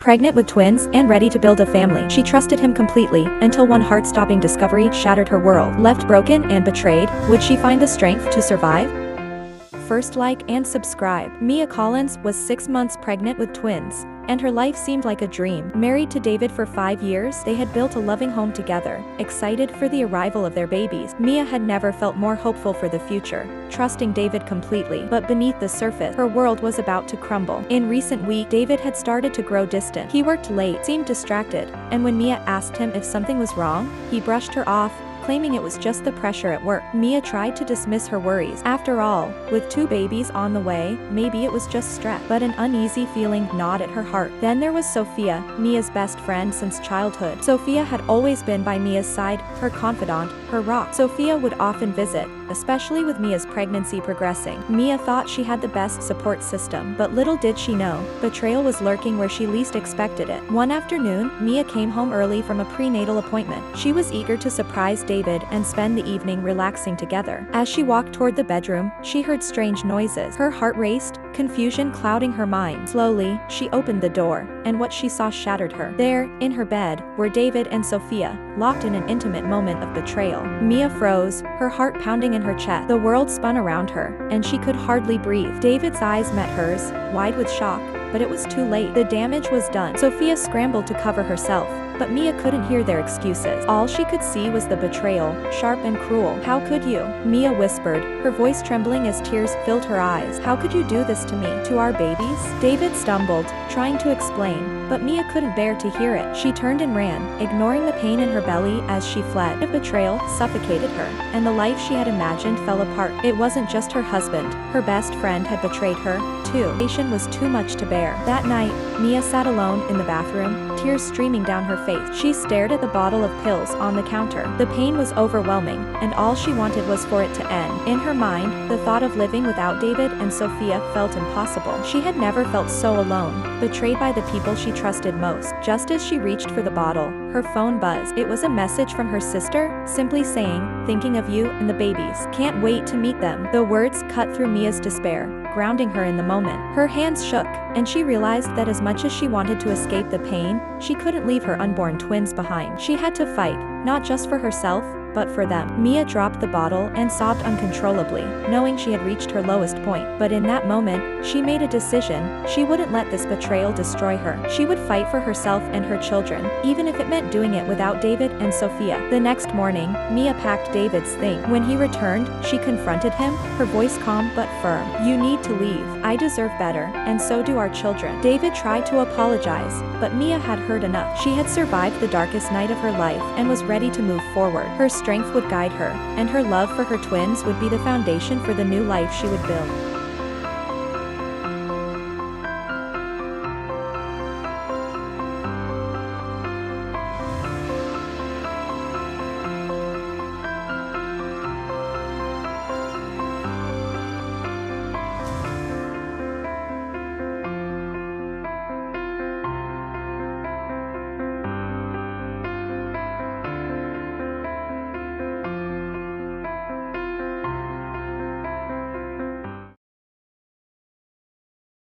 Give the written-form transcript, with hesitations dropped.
pregnant with twins and ready to build a family. She trusted him completely until one heart-stopping discovery shattered her world. Left broken and betrayed, would she find the strength to survive? First, like and subscribe. Mia Collins was 6 months pregnant with twins, and her life seemed like a dream. Married to David for 5 years, they had built a loving home together, excited for the arrival of their babies. Mia had never felt more hopeful for the future, trusting David completely. But beneath the surface, her world was about to crumble. In recent weeks, David had started to grow distant. He worked late, seemed distracted, and when Mia asked him if something was wrong, he brushed her off, claiming it was just the pressure at work. Mia tried to dismiss her worries. After all, with 2 babies on the way, maybe it was just stress. But an uneasy feeling gnawed at her heart. Then there was Sophia, Mia's best friend since childhood. Sophia had always been by Mia's side, her confidant, her rock. Sophia would often visit, especially with Mia's pregnancy progressing. Mia thought she had the best support system, but little did she know, betrayal was lurking where she least expected it. One afternoon, Mia came home early from a prenatal appointment. She was eager to surprise David and spend the evening relaxing together. As she walked toward the bedroom, she heard strange noises. Her heart raced, confusion clouding her mind. Slowly, she opened the door, and what she saw shattered her. There, in her bed, were David and Sophia, locked in an intimate moment of betrayal. Mia froze, her heart pounding in her chest. The world spun around her, and she could hardly breathe. David's eyes met hers, wide with shock, but it was too late. The damage was done. Sophia scrambled to cover herself, but Mia couldn't hear their excuses. All she could see was the betrayal, sharp and cruel. "How could you?" Mia whispered, her voice trembling as tears filled her eyes. "How could you do this to me, to our babies?" David stumbled, trying to explain, but Mia couldn't bear to hear it. She turned and ran, ignoring the pain in her belly as she fled. The betrayal suffocated her, and the life she had imagined fell apart. It wasn't just her husband, her best friend had betrayed her, too. The situation was too much to bear. That night, Mia sat alone in the bathroom, tears streaming down her face. She stared at the bottle of pills on the counter. The pain was overwhelming, and all she wanted was for it to end. In her mind, the thought of living without David and Sophia felt impossible. She had never felt so alone, betrayed by the people she trusted most. Just as she reached for the bottle, her phone buzzed. It was a message from her sister, simply saying, "Thinking of you and the babies. Can't wait to meet them." The words cut through Mia's despair, grounding her in the moment. Her hands shook, and she realized that as much as she wanted to escape the pain, she couldn't leave her unborn twins behind. She had to fight, not just for herself, but for them. Mia dropped the bottle and sobbed uncontrollably, knowing she had reached her lowest point. But in that moment, she made a decision. She wouldn't let this betrayal destroy her. She would fight for herself and her children, even if it meant doing it without David and Sophia. The next morning, Mia packed David's things. When he returned, she confronted him, her voice calm but firm. "You need to leave. I deserve better, and so do our children." David tried to apologize, but Mia had heard enough. She had survived the darkest night of her life and was ready to move forward. Her strength would guide her, and her love for her twins would be the foundation for the new life she would build.